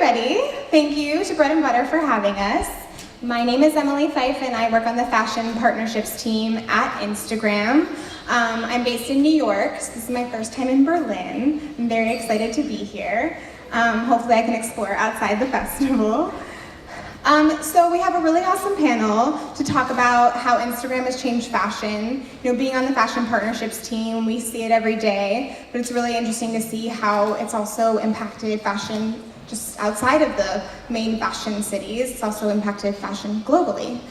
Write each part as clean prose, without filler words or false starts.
everybody. Thank you to Bread and Butter for having us. My name is Emily Fife and I work on the fashion partnerships team at Instagram. I'm based in New York, so this is my first time in Berlin. I'm very excited to be here. Hopefully I can explore outside the festival. So we have a really awesome panel to talk about how Instagram has changed fashion. You know, being on the fashion partnerships team, we see it every day, but it's really interesting to see how it's also impacted fashion just outside of the main fashion cities. It's also impacted fashion globally.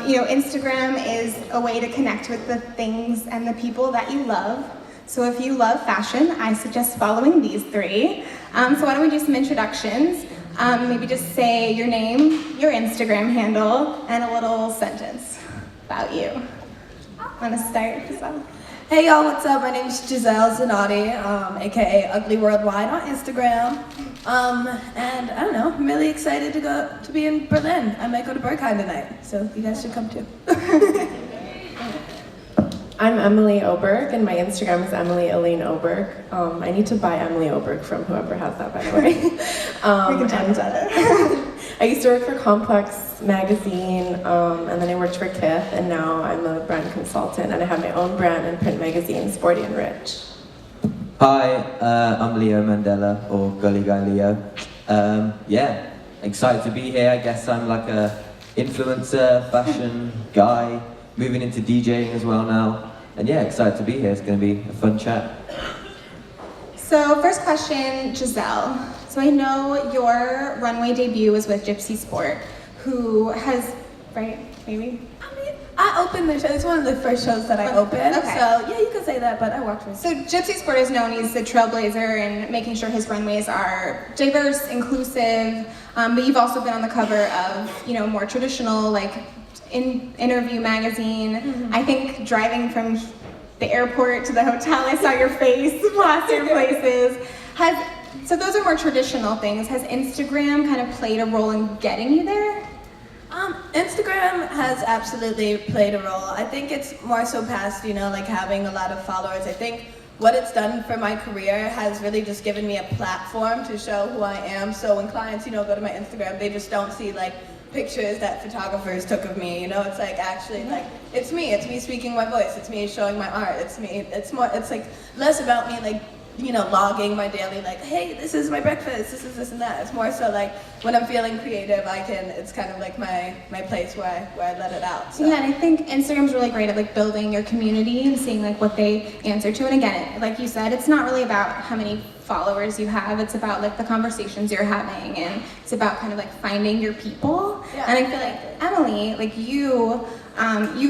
You know, Instagram is a way to connect with the things and the people that you love. So if you love fashion, I suggest following these three. So why don't we do some introductions? Maybe just say your name, your Instagram handle, and a little sentence about you. Want to start, Giselle? Hey y'all, what's up? My name is Giselle Zanotti, aka Ugly Worldwide on Instagram. And I don't know, I'm really excited to be in Berlin. I might go to Berghain tonight, so you guys should come too. I'm Emily Oberg, and my Instagram is Emily Aline Oberg. I need to buy Emily Oberg from whoever has that, by the way. We can talk about it. I used to work for Complex magazine, and then I worked for Kith, and now I'm a brand consultant, and I have my own brand and print magazine, Sporty and Rich. Hi, I'm Leo Mandela, or Gully Guy Leo. Yeah, excited to be here. I guess I'm like a influencer, fashion guy, moving into DJing as well now. And yeah, excited to be here. It's going to be a fun chat. So first question, Giselle. So I know your runway debut was with Gypsy Sport, who has, right, maybe? I opened the show. It's one of the first shows that I opened. Okay. So yeah, you can say that, but I walked with. So Gypsy Sport is known as the trailblazer in making sure his runways are diverse, inclusive, but you've also been on the cover of, you know, more traditional, like, interview magazine. Mm-hmm. I think driving from the airport to the hotel, I saw your face plastered places. So those are more traditional things. Has Instagram kind of played a role in getting you there? Instagram has absolutely played a role. I think it's more so past, you know, like having a lot of followers. I think what it's done for my career has really just given me a platform to show who I am. So when clients, you know, go to my Instagram, they just don't see like pictures that photographers took of me, you know, it's like actually like, it's me speaking my voice, it's me showing my art, it's like less about me like, you know, logging my daily like, hey, this is my breakfast, this is this and that. It's more so like when I'm feeling creative, it's kind of like my place where I let it out. So. Yeah, and I think Instagram's really great at like building your community and seeing like what they answer to. And again, like you said, it's not really about how many followers you have, it's about like the conversations you're having, and it's about kind of like finding your people. Yeah. And I feel like Emily, like you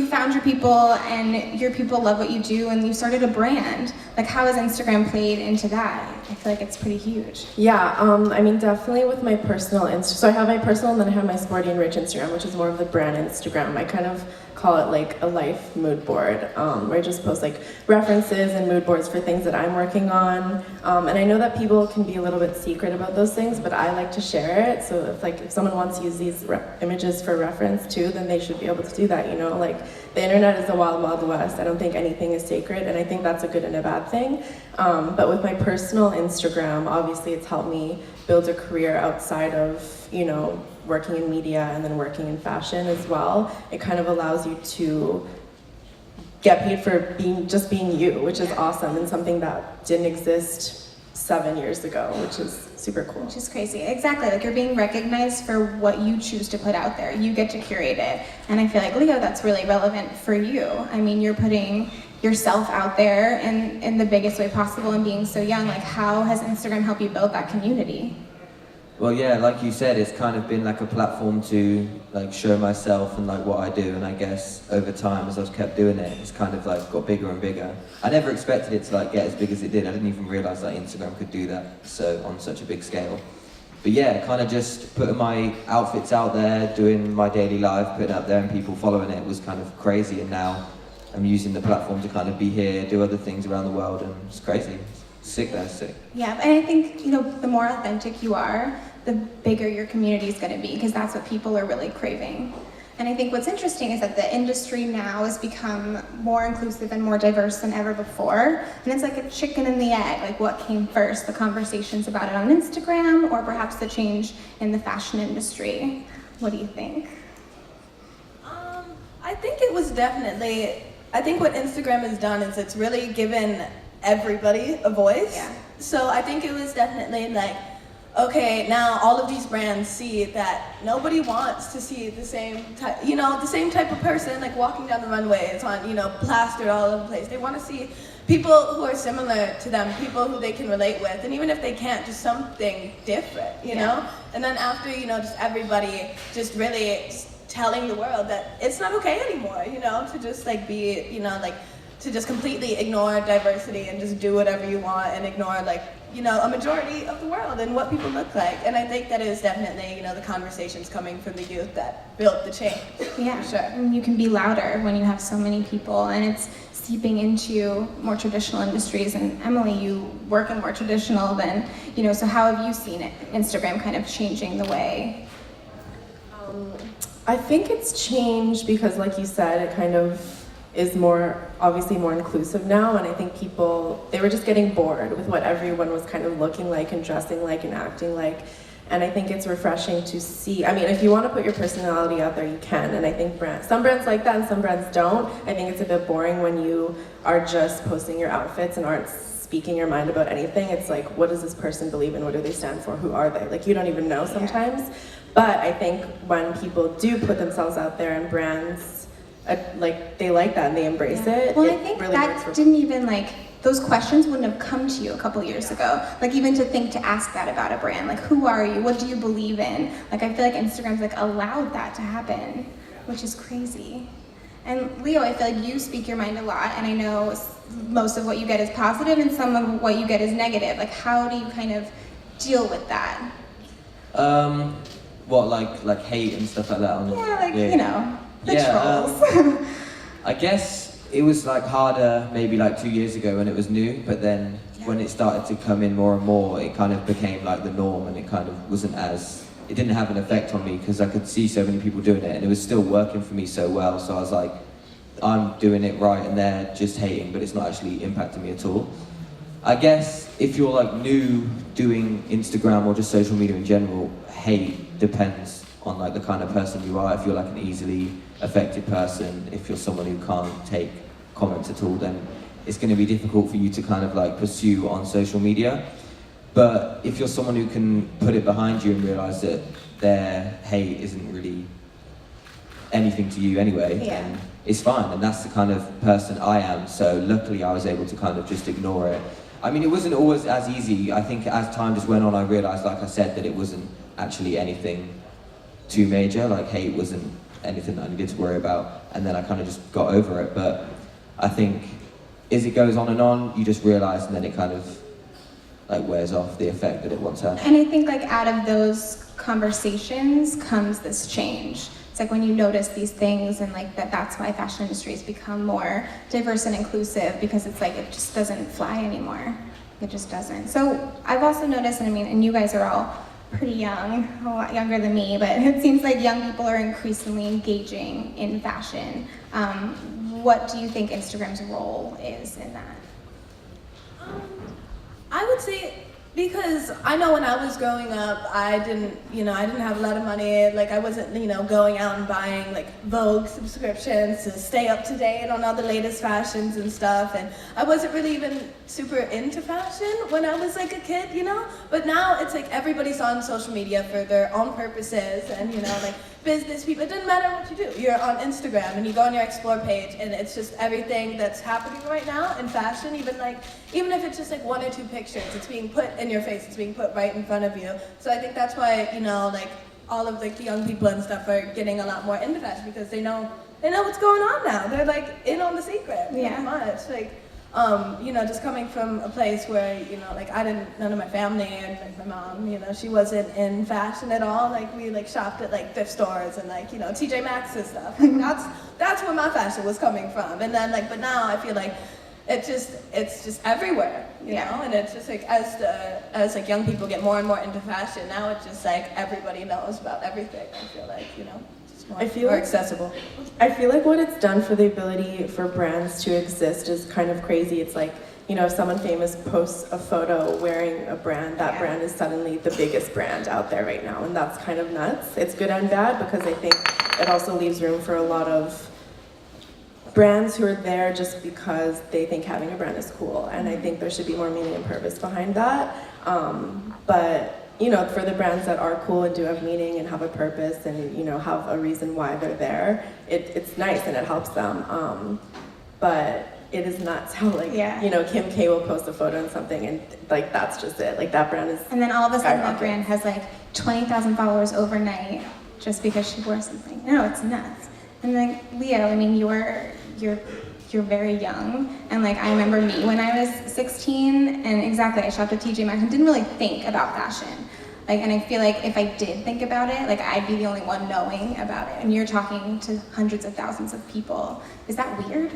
found your people and your people love what you do and you started a brand. Like how has Instagram played into that? I feel like it's pretty huge. Yeah, I mean definitely with my personal so I have my personal and then I have my Sporty and Rich Instagram, which is more of the brand Instagram. I kind of call it like a life mood board, where I just post like references and mood boards for things that I'm working on. And I know that people can be a little bit secret about those things, but I like to share it. So if someone wants to use these images for reference too, then they should be able to do that, you know? Like the internet is the wild, wild west. I don't think anything is sacred, and I think that's a good and a bad thing. But with my personal Instagram, obviously it's helped me build a career outside of, you know, working in media and then working in fashion as well. It kind of allows you to get paid for being you, which is awesome and something that didn't exist 7 years ago, which is super cool. Which is crazy. Exactly, like you're being recognized for what you choose to put out there. You get to curate it. And I feel like, Leo, that's really relevant for you. I mean, you're putting yourself out there in the biggest way possible and being so young. Like how has Instagram helped you build that community? Well, yeah, like you said, it's kind of been like a platform to like show myself and like what I do. And I guess over time, as I've kept doing it, it's kind of like got bigger and bigger. I never expected it to like get as big as it did. I didn't even realize that Instagram could do that so on such a big scale. But yeah, kind of just putting my outfits out there, doing my daily life, putting it up there and people following it was kind of crazy. And now I'm using the platform to kind of be here, do other things around the world, and it's crazy. Sick, that's sick. Yeah, and I think, you know, the more authentic you are, the bigger your community is going to be, because that's what people are really craving. And I think what's interesting is that the industry now has become more inclusive and more diverse than ever before. And it's like a chicken and the egg, like what came first, the conversations about it on Instagram or perhaps the change in the fashion industry? What do you think? I think it was definitely, I think what Instagram has done is it's really given everybody a voice. Yeah. So I think it was definitely like, okay, now all of these brands see that nobody wants to see the same type, the same type of person like walking down the runway. It's on, plastered all over the place. They want to see people who are similar to them, people who they can relate with, and even if they can't, just something different, you know? And then after, just everybody just really telling the world that it's not okay anymore, to just like be, to just completely ignore diversity and just do whatever you want and ignore a majority of the world and what people look like. And I think that is definitely, the conversations coming from the youth that built the change. Yeah, for sure. And you can be louder when you have so many people, and it's seeping into more traditional industries. And Emily, you work in more traditional than, so how have you seen it, Instagram kind of changing the way? I think it's changed because, like you said, it kind of is obviously more inclusive now, and I think they were just getting bored with what everyone was kind of looking like and dressing like and acting like. And I think it's refreshing to see. I mean, if you want to put your personality out there, you can. And I think some brands like that and some brands don't. I think it's a bit boring when you are just posting your outfits and aren't speaking your mind about anything. It's like, what does this person believe in? What do they stand for? Who are they? Like, you don't even know sometimes. But I think when people do put themselves out there and brands, they like that and they embrace it. Well, it I think really that didn't even those questions wouldn't have come to you a couple years ago. Like even to think to ask that about a brand, like who are you? What do you believe in? Like I feel like Instagram's allowed that to happen, which is crazy. And Leo, I feel like you speak your mind a lot, and I know most of what you get is positive and some of what you get is negative. Like how do you kind of deal with that? What, like hate and stuff like that? The trolls. I guess it was harder maybe 2 years ago when it was new, but then when it started to come in more and more, it kind of became the norm, and it kind of wasn't it didn't have an effect on me because I could see so many people doing it, and it was still working for me so well, so I was like, I'm doing it right and they're just hating, but it's not actually impacting me at all. I guess if you're new doing Instagram or just social media in general, hate depends on the kind of person you are. If you're an easily affected person, if you're someone who can't take comments at all, then it's going to be difficult for you to kind of pursue on social media. But if you're someone who can put it behind you and realize that their hate isn't really anything to you anyway, then it's fine. And that's the kind of person I am. So luckily I was able to kind of just ignore it. I mean, it wasn't always as easy. I think as time just went on, I realized, like I said, that it wasn't actually anything too major. Hate wasn't anything that I needed to worry about. And then I kind of just got over it. But I think as it goes on and on, you just realize, and then it kind of wears off the effect that it once had. And I think out of those conversations comes this change. It's when you notice these things, and that's why fashion industry has become more diverse and inclusive, because it's it just doesn't fly anymore. It just doesn't. So I've also noticed, and you guys are all pretty young, a lot younger than me, but it seems like young people are increasingly engaging in fashion. What do you think Instagram's role is in that? I would say, because I know when I was growing up, I didn't have a lot of money. I wasn't, going out and buying Vogue subscriptions to stay up to date on all the latest fashions and stuff. And I wasn't really even super into fashion when I was a kid, But now it's everybody's on social media for their own purposes, and business people. It doesn't matter what you do. You're on Instagram and you go on your explore page, and it's just everything that's happening right now in fashion. Even if it's just one or two pictures, it's being put in your face. It's being put right in front of you. So I think that's why all of the young people and stuff are getting a lot more into fashion, because they know what's going on now. They're in on the secret. Pretty much. Just coming from a place where, none of my family and my mom, she wasn't in fashion at all. We shopped at thrift stores and TJ Maxx and stuff. That's where my fashion was coming from. And then but now I feel it's just everywhere, you know? And it's just as young people get more and more into fashion, now it's just everybody knows about everything. I feel it's I feel more like- accessible. I feel like what it's done for the ability for brands to exist is kind of crazy. It's like, you know, if someone famous posts a photo wearing a brand, that brand is suddenly the biggest brand out there right now, and that's kind of nuts. It's good and bad because I think it also leaves room for a lot of brands who are there just because they think having a brand is cool, and I think there should be more meaning and purpose behind that. But you know, for the brands that are cool and do have meaning and have a purpose and, you know, have a reason why they're there, it's nice and it helps them. But it is nuts how, like, you know, Kim K will post a photo and something and like that's just it. Like that brand is. And then all of a sudden that skyrocket. brand has like 20,000 followers overnight just because she wore something. No, it's nuts. And like Leo, I mean, you're very young, and like I remember me when I was 16, and exactly I shopped at TJ Maxx and didn't really think about fashion. Like, and I feel like if I did think about it, like I'd be the only one knowing about it. And you're talking to hundreds of thousands of people. Is that weird?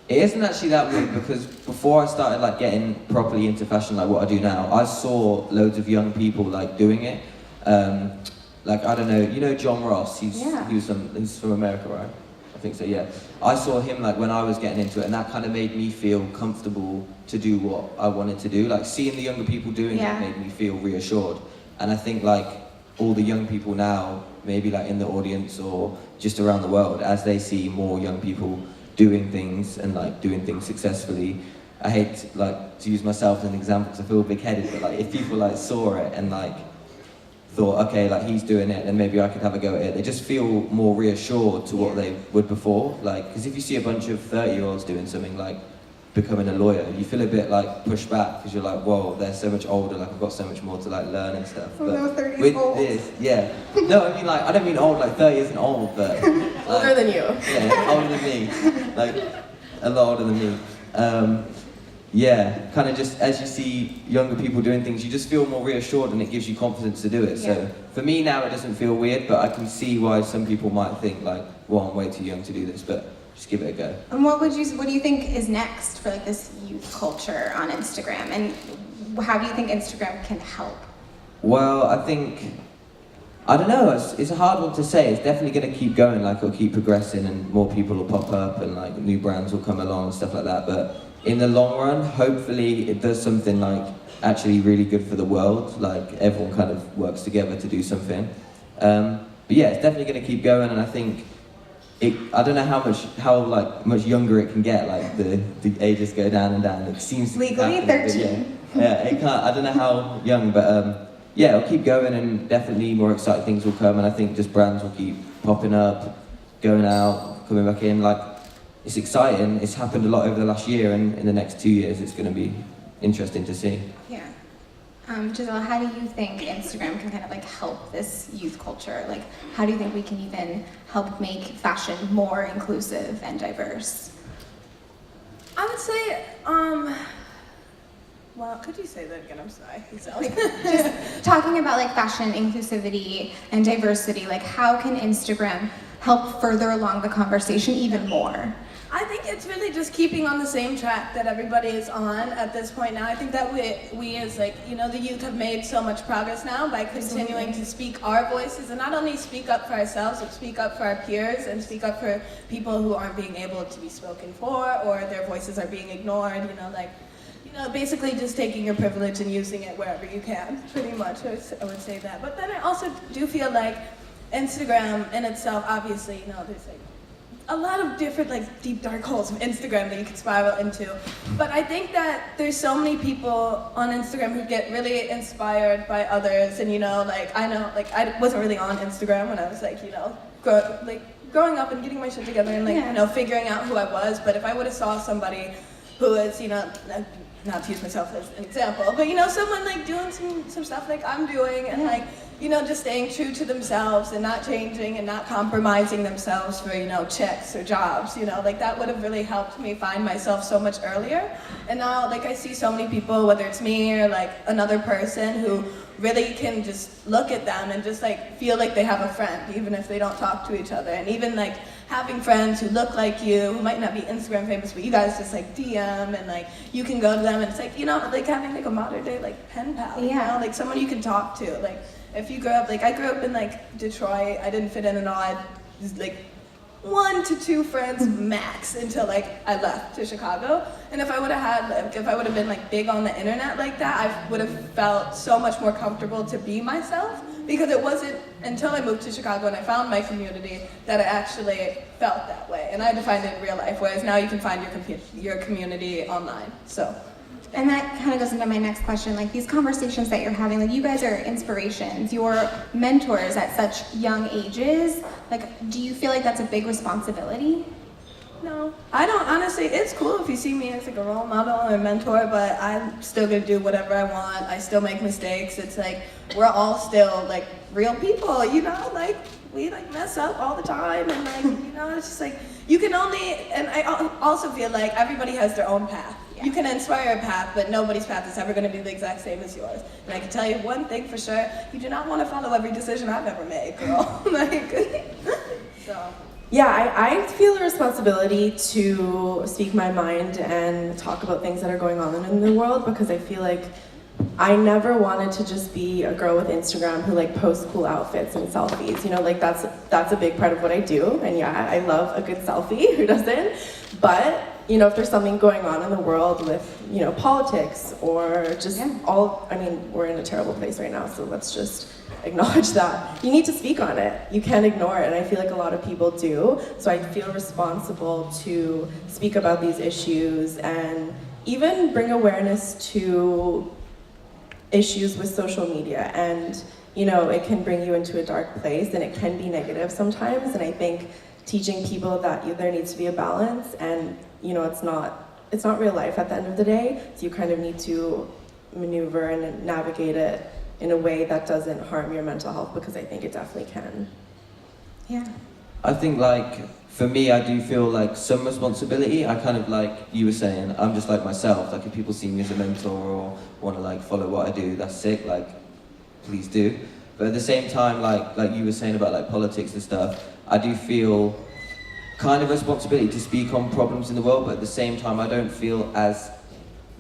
It isn't actually that weird because before I started like getting properly into fashion, like what I do now, I saw loads of young people like doing it. Like I don't know, you know John Ross? He's from America, right? I think so, yeah. I saw him like when I was getting into it, and that kind of made me feel comfortable to do what I wanted to do. Like seeing the younger people doing it made me feel reassured. And I think like all the young people now, maybe like in the audience or just around the world, as they see more young people doing things and like doing things successfully, I hate like to use myself as an example because I feel big-headed, but like if people like saw it and like thought, okay, like he's doing it, then maybe I could have a go at it. They just feel more reassured to what they would before. Like, because if you see a bunch of 30-year-olds doing something like becoming a lawyer, you feel a bit like pushed back because you're like, whoa, they're so much older. Like I've got so much more to like learn and stuff. Although 30 is with old. this, no, I mean like I don't mean old. Like 30 isn't old, but like, Older than you. Yeah, older than me. Like a lot older than me. Yeah, kind of just as you see younger people doing things, you just feel more reassured and it gives you confidence to do it. So for me now it doesn't feel weird, but I can see why some people might think like, well, I'm way too young to do this, but just give it a go. And what do you think is next for like this youth culture on Instagram, and how do you think Instagram can help? Well, I don't know, it's a hard one to say. It's definitely going to keep going, like it'll keep progressing and more people will pop up and like new brands will come along and stuff like that. But in the long run, hopefully it does something like actually really good for the world, like everyone kind of works together to do something. But yeah, it's definitely going to keep going, and I think I don't know how much younger it can get. Like the ages go down and down. It seems to Legally happen, but 13. Yeah, it can't. I don't know how young, but yeah, it'll keep going, and definitely more exciting things will come. And I think just brands will keep popping up, going out, coming back in. Like it's exciting. It's happened a lot over the last year, and in the next 2 years, it's going to be interesting to see. Yeah. Giselle, how do you think Instagram can kind of like help this youth culture? Like, how do you think we can even help make fashion more inclusive and diverse? I would say, well, could you say that again? I'm sorry. Like, just talking about like fashion inclusivity and diversity, like how can Instagram help further along the conversation even more? I think it's really just keeping on the same track that everybody is on at this point now. I think that we as like, you know, the youth have made so much progress now by continuing to speak our voices, and not only speak up for ourselves, but speak up for our peers and speak up for people who aren't being able to be spoken for, or their voices are being ignored, you know, like, you know, basically just taking your privilege and using it wherever you can, pretty much. I would say that. But then I also do feel like Instagram in itself, obviously, you know, there's like a lot of different like deep dark holes of Instagram that you can spiral into. But I think that there's so many people on Instagram who get really inspired by others, and you know, like I know, like I wasn't really on Instagram when I was like, you know, growing up and getting my shit together and like, you know, figuring out who I was. But if I would have saw somebody who is, you know, not to use myself as an example, but you know, someone like doing some stuff like I'm doing, and like, you know, just staying true to themselves and not changing and not compromising themselves for, you know, checks or jobs, you know, like that would have really helped me find myself so much earlier. And now, like, I see so many people, whether it's me or like another person, who really can just look at them and just like feel like they have a friend, even if they don't talk to each other, and even like having friends who look like you, who might not be Instagram famous, but you guys just like DM and like you can go to them and it's like, you know, like having like a modern day like pen pal, you know, like someone you can talk to. Like if you grew up, like I grew up in like Detroit, I didn't fit in at all. I was like 1 to 2 friends max until like I left to Chicago. And if I would have had, like, if I would have been like big on the internet like that, I would have felt so much more comfortable to be myself, because it wasn't until I moved to Chicago and I found my community that I actually felt that way. And I had to find it in real life, whereas now you can find your community online. So. And that kind of goes into my next question, like these conversations that you're having, like you guys are inspirations, you're mentors at such young ages. Like, do you feel like that's a big responsibility? No, I don't. Honestly, it's cool if you see me as like a role model or a mentor, but I'm still gonna do whatever I want. I still make mistakes. It's like, we're all still like real people, you know, like we like mess up all the time, and like, you know, it's just like, you can only, and I also feel like everybody has their own path. You can inspire a path, but nobody's path is ever going to be the exact same as yours. And I can tell you one thing for sure, you do not want to follow every decision I've ever made, girl. Like, so. Yeah, I feel a responsibility to speak my mind and talk about things that are going on in the world, because I feel like I never wanted to just be a girl with Instagram who like posts cool outfits and selfies. You know, like that's a big part of what I do. And yeah, I love a good selfie, who doesn't? But you know, if there's something going on in the world with, you know, politics or just I mean, we're in a terrible place right now, so let's just acknowledge that. You need to speak on it. You can't ignore it, and I feel like a lot of people do. So I feel responsible to speak about these issues and even bring awareness to issues with social media. And, you know, it can bring you into a dark place and it can be negative sometimes, and I think teaching people that there needs to be a balance, and you know, it's not real life at the end of the day, so you kind of need to maneuver and navigate it in a way that doesn't harm your mental health, because I think it definitely can. Yeah. I think like for me, I do feel like some responsibility. I kind of, like you were saying, I'm just like myself. Like if people see me as a mentor or want to like follow what I do, that's sick. Like, please do. But at the same time, like you were saying about like politics and stuff, I do feel kind of responsibility to speak on problems in the world, but at the same time, I don't feel as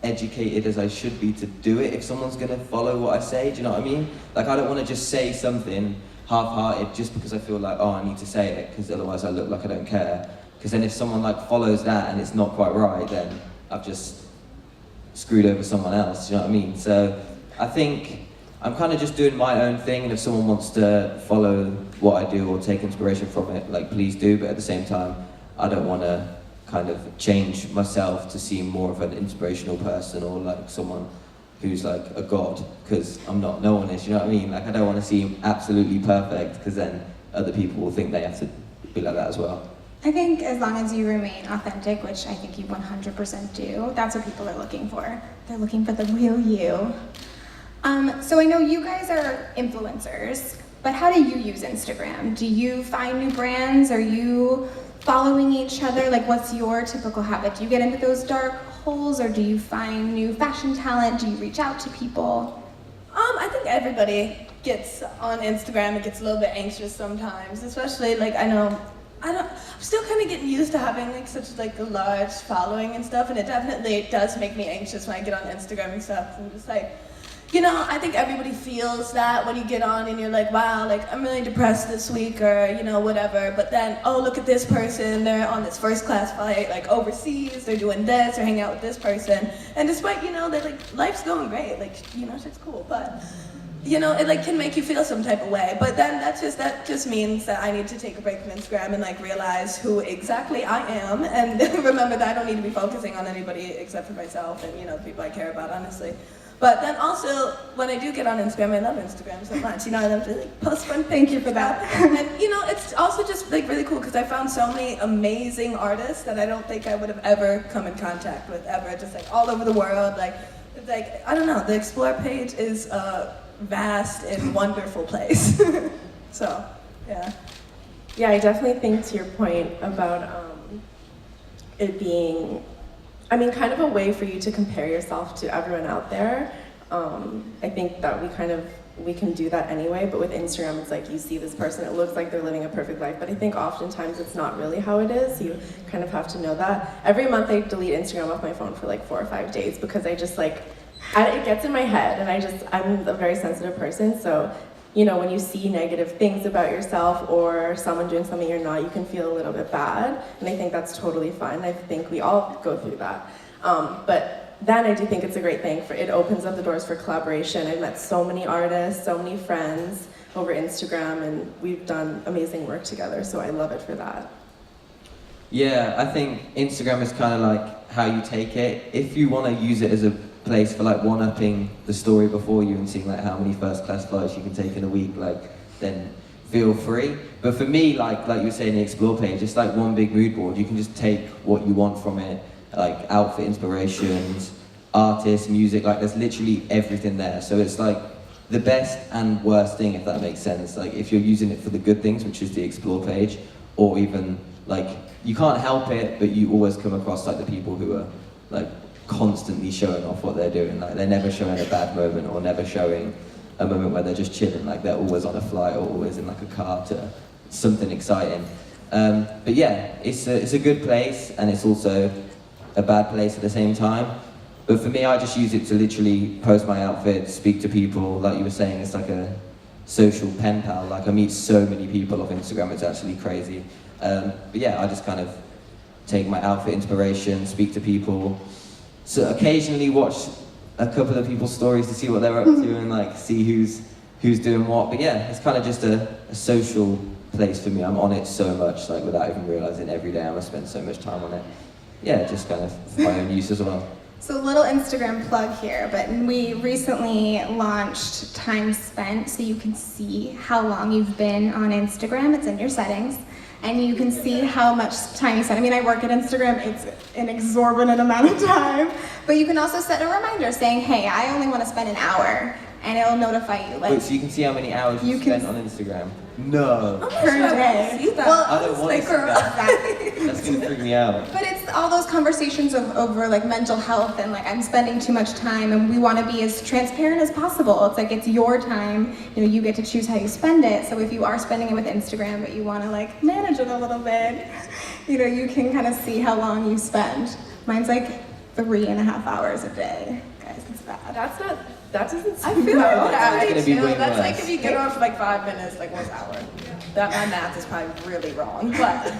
educated as I should be to do it if someone's gonna follow what I say. Do you know what I mean? Like I don't want to just say something half-hearted just because I feel like, oh, I need to say it, because otherwise I look like I don't care. Because then if someone like follows that and it's not quite right, then I've just screwed over someone else. Do you know what I mean? So I think I'm kind of just doing my own thing, and if someone wants to follow what I do or take inspiration from it, like please do, but at the same time, I don't want to kind of change myself to seem more of an inspirational person or like someone who's like a god, because I'm not, no one is, you know what I mean? Like I don't want to seem absolutely perfect, because then other people will think they have to be like that as well. I think as long as you remain authentic, which I think you 100% do, that's what people are looking for. They're looking for the real you. So I know you guys are influencers, but how do you use Instagram? Do you find new brands? Are you following each other? Like what's your typical habit? Do you get into those dark holes, or do you find new fashion talent? Do you reach out to people? I think everybody gets on Instagram and gets a little bit anxious sometimes, especially like I'm still kind of getting used to having like such like a large following and stuff, and it definitely does make me anxious when I get on Instagram and stuff. I'm just like, you know, I think everybody feels that when you get on and you're like, wow, like I'm really depressed this week, or you know, whatever. But then, oh, look at this person, they're on this first class flight, like overseas, they're doing this, they're hanging out with this person. And despite, you know, that like life's going great, like, you know, shit's cool, but you know, it like can make you feel some type of way. But then that just means that I need to take a break from Instagram and like realize who exactly I am, and remember that I don't need to be focusing on anybody except for myself and, you know, the people I care about, honestly. But then also, when I do get on Instagram, I love Instagram so much. You know, I love to like post fun Thank you for that. And you know, it's also just like really cool because I found so many amazing artists that I don't think I would have ever come in contact with ever. Just like all over the world. Like, it's like, I don't know, the Explore page is a vast and wonderful place. So, yeah. Yeah, I definitely think to your point about it being, I mean, kind of a way for you to compare yourself to everyone out there. I think that we kind of we can do that anyway, but with Instagram, it's like you see this person, it looks like they're living a perfect life, but I think oftentimes it's not really how it is. You kind of have to know that. Every month I delete Instagram off my phone for like 4 or 5 days because I just like, it gets in my head, and I'm a very sensitive person, so you know, when you see negative things about yourself or someone doing something you're not, you can feel a little bit bad, and I think that's totally fine. I think we all go through that. But then I do think it's a great thing. It opens up the doors for collaboration. I've met so many artists, so many friends over Instagram, and we've done amazing work together, so I love it for that. Yeah, I think Instagram is kind of like how you take it. If you want to use it as a place for like one-upping the story before you and seeing like how many first-class flights you can take in a week, like then feel free. But for me, like you were saying, the explore page, it's like one big mood board. You can just take what you want from it, like outfit inspirations, artists, music, like there's literally everything there. So it's like the best and worst thing, if that makes sense. Like if you're using it for the good things, which is the explore page, or even like you can't help it, but you always come across like the people who are like constantly showing off what they're doing. Like they're never showing a bad moment or never showing a moment where they're just chilling. Like they're always on a flight or always in like a car to something exciting. But yeah, it's a good place, and it's also a bad place at the same time. But for me, I just use it to literally post my outfits, speak to people. Like you were saying, it's like a social pen pal. Like I meet so many people off Instagram, it's actually crazy. But yeah, I just kind of take my outfit inspiration, speak to people. So occasionally watch a couple of people's stories to see what they're up to and like see who's doing what. But yeah, it's kind of just a social place for me. I'm on it so much, like without even realizing every day I'm gonna spend so much time on it. Yeah, just kind of for my own use as well. So a little Instagram plug here, but we recently launched time spent, so you can see how long you've been on Instagram. It's in your settings, and you can see how much time you spend. I mean, I work at Instagram, it's an exorbitant amount of time, but you can also set a reminder saying, hey, I only want to spend an hour, and it'll notify you. Like, Wait, so you can see how many hours you spent on Instagram? No. per day. Well, I don't want to see that. That's gonna freak me out. But it's all those conversations over like mental health and like I'm spending too much time, and we want to be as transparent as possible. It's like it's your time, you know, you get to choose how you spend it. So if you are spending it with Instagram but you want to like manage it a little bit, you know, you can kind of see how long you spend. Mine's like 3.5 hours a day. Guys, it's bad. That doesn't I seem feel bad. like that It's gonna be way That's like worse. if you get on for like 5 minutes, like 1 hour. That my math is probably really wrong, but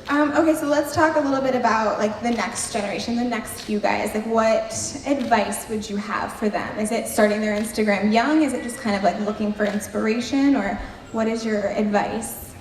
Okay, so let's talk a little bit about like the next generation, the next few guys. Like, what advice would you have for them? Is it starting their Instagram young? Is it just kind of like looking for inspiration, or what is your advice?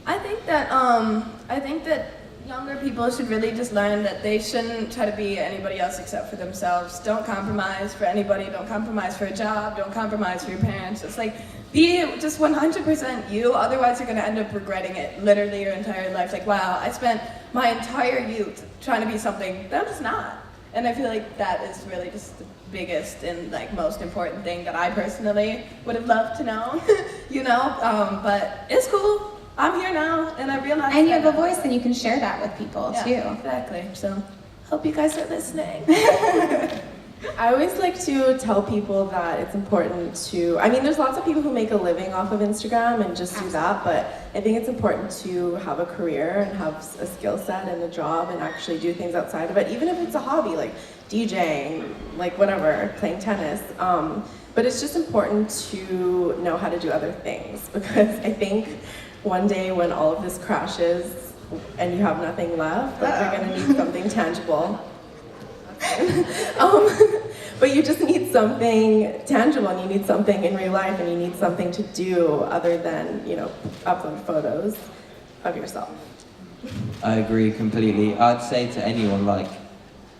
I think that younger people should really just learn that they shouldn't try to be anybody else except for themselves. Don't compromise for anybody. Don't compromise for a job. Don't compromise for your parents. It's like, be just 100% you. Otherwise, you're going to end up regretting it literally your entire life. Like, wow, I spent my entire youth trying to be something that I'm just not. And I feel like that is really just the biggest and like most important thing that I personally would have loved to know, you know? But it's cool. I'm here now, and I realize. And you have a voice, and you can share that with people too. Exactly. So, hope you guys are listening. I always like to tell people that it's important to, I mean, there's lots of people who make a living off of Instagram and just do that, but I think it's important to have a career and have a skill set and a job and actually do things outside of it, even if it's a hobby, like DJing, like whatever, playing tennis. But it's just important to know how to do other things, because I think one day when all of this crashes and you have nothing left, like you're gonna need something tangible. But you just need something tangible, and you need something in real life, and you need something to do other than, you know, upload photos of yourself. I agree completely. I'd say to anyone, like,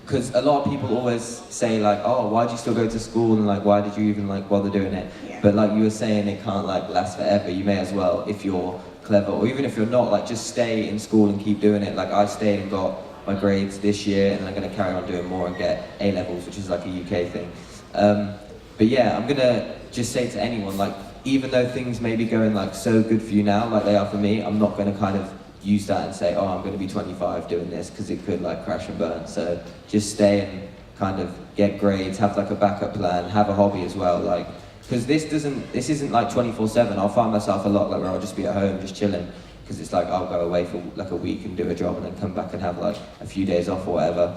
because a lot of people always say like, oh, why did you still go to school, and like, why did you even like bother doing it? Yeah. But like you were saying, it can't like last forever. You may as well, if you're clever, or even if you're not, like just stay in school and keep doing it. Like I stayed and got my grades this year, and I'm going to carry on doing more and get A-levels, which is like a UK thing. But yeah, I'm going to just say to anyone, like, even though things may be going like so good for you now, like they are for me, I'm not going to kind of use that and say, oh, I'm going to be 25 doing this, because it could like crash and burn. So just stay and kind of get grades, have like a backup plan, have a hobby as well. Like because this isn't like 24/7. I'll find myself a lot like where I'll just be at home just chilling, because it's like I'll go away for like a week and do a job and then come back and have like a few days off or whatever.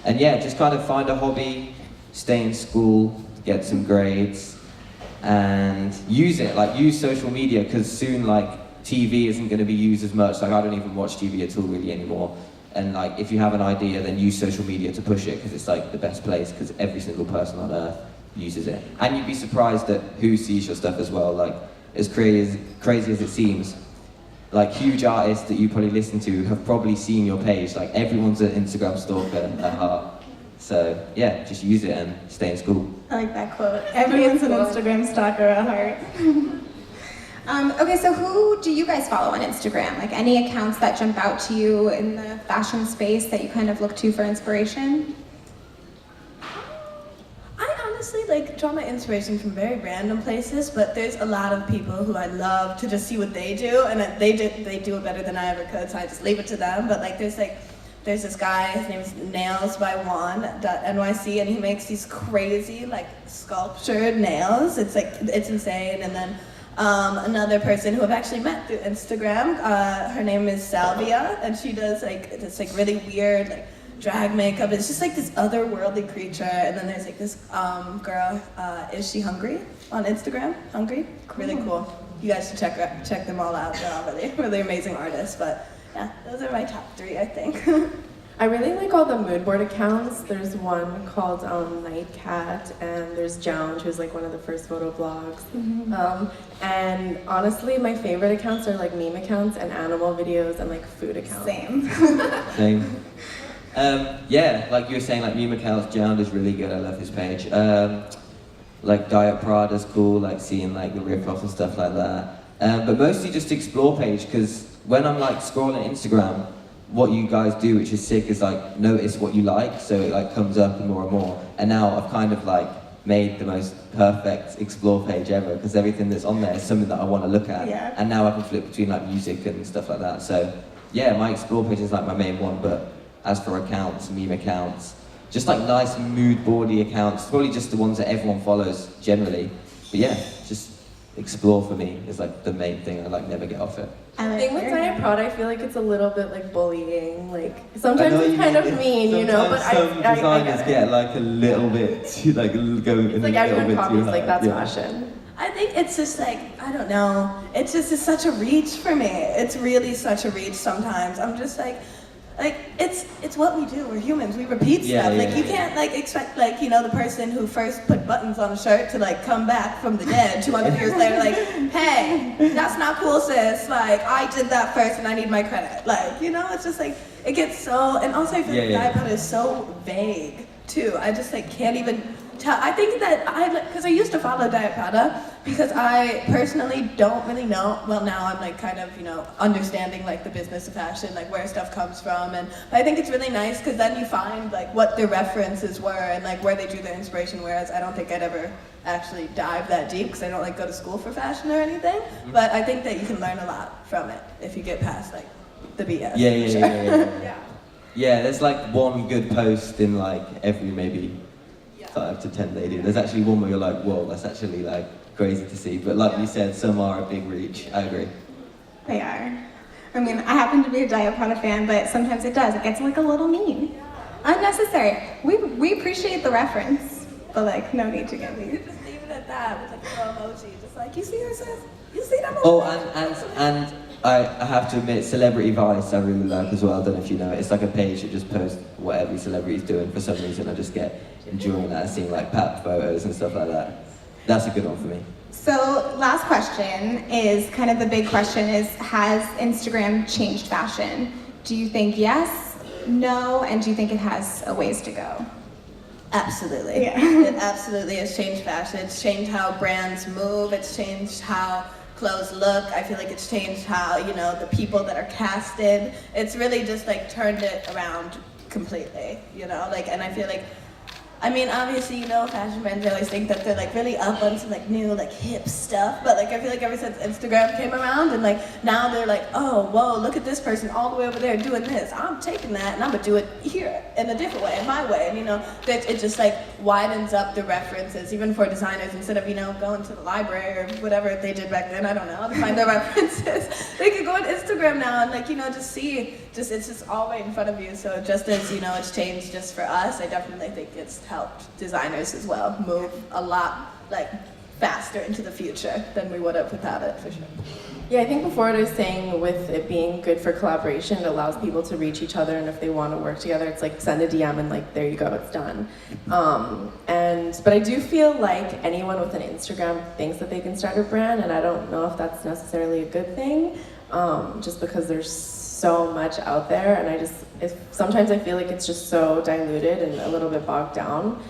And yeah, just kind of find a hobby, stay in school, get some grades, and use it, like use social media, because soon like TV isn't going to be used as much. Like I don't even watch TV at all really anymore. And like if you have an idea, then use social media to push it, because it's like the best place, because every single person on earth uses it. And you'd be surprised at who sees your stuff as well. Like as crazy as it seems, like huge artists that you probably listen to have probably seen your page. Like everyone's an Instagram stalker at heart. So yeah, just use it and stay in school. I like that quote. Everyone's an Instagram stalker at heart. Okay, so who do you guys follow on Instagram? Like any accounts that jump out to you in the fashion space that you kind of look to for inspiration? I honestly like draw my inspiration from very random places, but there's a lot of people who I love to just see what they do, and they do it better than I ever could, so I just leave it to them. But like there's this guy, his name is nailsbyjuan.nyc, and he makes these crazy like sculptured nails. It's insane. And then another person who I've actually met through Instagram, her name is Salvia, and she does like this like really weird like drag makeup. It's just like this otherworldly creature. And then there's like this girl, Is She Hungry on Instagram? Hungry? Cool. Really cool. You guys should check them all out. They're all really amazing artists. But yeah, those are my top 3, I think. I really like all the mood board accounts. There's one called Nightcat, and there's Jound, who's like one of the first photo blogs. And honestly, my favorite accounts are like meme accounts and animal videos and like food accounts. Same. Same. Yeah, like you were saying, like meme accounts, Jound is really good. I love his page. Like Diet Prada's cool, like seeing like the rip-offs and stuff like that. But mostly just explore page, because when I'm like scrolling Instagram, what you guys do, which is sick, is like notice what you like, so it like comes up and more. And now I've kind of like made the most perfect explore page ever, because everything that's on there is something that I want to look at. Yeah. And now I can flip between like music and stuff like that. So yeah, my explore page is like my main one. But as for accounts, meme accounts, just like nice mood boardy accounts, probably just the ones that everyone follows generally. But yeah, just explore for me is like the main thing. I like never get off it. The thing with Diet Prada, I feel like it's a little bit like bullying. Like I sometimes know it's you kind mean, of mean, you know. But some I designers get it. get like a little bit too, like go in It's a like little everyone bit too copies, hard. like that's Yeah. fashion. I think it's just like, I don't know, it's such a reach for me. It's really such a reach sometimes. I'm just like it's what we do. We're humans. We repeat Yeah, stuff. yeah, Like you yeah. can't like expect like, you know, the person who first put buttons on a shirt to like come back from the dead 200 years later like, hey, that's not cool, sis. Like I did that first and I need my credit. Like, you know, it's just like it gets so, and also I feel like Diet Prada is so vague too. I just like can't even tell. I think that because I used to follow Diet Prada because I personally don't really know. Well, now I'm like kind of, you know, understanding like the business of fashion, like where stuff comes from, but I think it's really nice because then you find like what their references were and like where they drew their inspiration. Whereas I don't think I'd ever actually dive that deep because I don't like go to school for fashion or anything. But I think that you can learn a lot from it if you get past like the BS. Yeah. Yeah, there's like one good post in like every maybe 5 to 10 they do. There's actually one where you're like, whoa, that's actually like crazy to see. But like you said, some are a big reach. I agree. They are. I mean, I happen to be a Diet Prada fan, but sometimes it does. It gets like a little mean. Unnecessary. We appreciate the reference, but like no need to get You mean. just leave it at that with like a little emoji, just like you see her, sis? You see that? Oh, and I have to admit, Celebrity Vice I really like as well. I don't know if you know it. It's like a page that just posts what every celebrity's doing. For some reason, I just get enjoying that, seeing like pap photos and stuff like that. That's a good one for me. So last question is kind of the big question is, has Instagram changed fashion? Do you think yes, no, and do you think it has a ways to go? Absolutely. Yeah. It absolutely has changed fashion. It's changed how brands move. It's changed how clothes look. I feel like it's changed how, you know, the people that are casted. It's really just like turned it around completely, you know, like, and I feel like I mean, obviously, you know, fashion brands always think that they're like really up on some like new, like hip stuff. But like, I feel like ever since Instagram came around, and like now they're like, oh, whoa, look at this person all the way over there doing this. I'm taking that and I'm gonna do it here in a different way, in my way. And you know, it just like widens up the references, even for designers. Instead of, you know, going to the library or whatever they did back then, I don't know, to find their references, they could go on Instagram now and like, you know, just see, it's just all right in front of you. So just as, you know, it's changed just for us, I definitely think it's helped designers as well move a lot like faster into the future than we would have without it, for sure. Yeah, I think before what I was saying with it being good for collaboration, it allows people to reach each other, and if they want to work together, it's like send a DM and like there you go, it's done. But I do feel like anyone with an Instagram thinks that they can start a brand, and I don't know if that's necessarily a good thing, just because there's so much out there, and sometimes I feel like it's just so diluted and a little bit bogged down.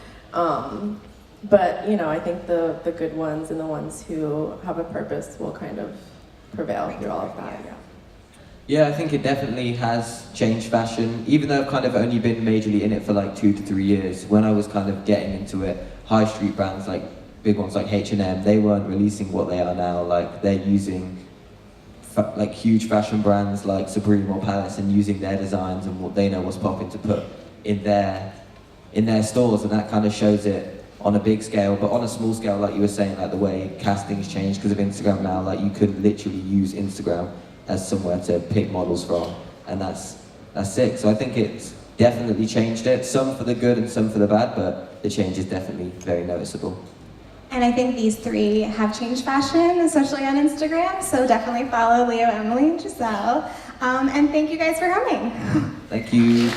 But you know, I think the good ones and the ones who have a purpose will kind of prevail through all of that. Yeah, I think it definitely has changed fashion, even though I've kind of only been majorly in it for like 2 to 3 years. When I was kind of getting into it, high street brands like big ones like H&M, they weren't releasing what they are now. Like they're using like huge fashion brands like Supreme or Palace and using their designs and what they know what's popping to put in their stores, and that kind of shows it on a big scale. But on a small scale, like you were saying, like the way castings changed because of Instagram now, like you could literally use Instagram as somewhere to pick models from, and that's sick. So I think it's definitely changed it, some for the good and some for the bad, but the change is definitely very noticeable. And I think these three have changed fashion, especially on Instagram, so definitely follow Leo, Emily, and Giselle. And thank you guys for coming. Thank you.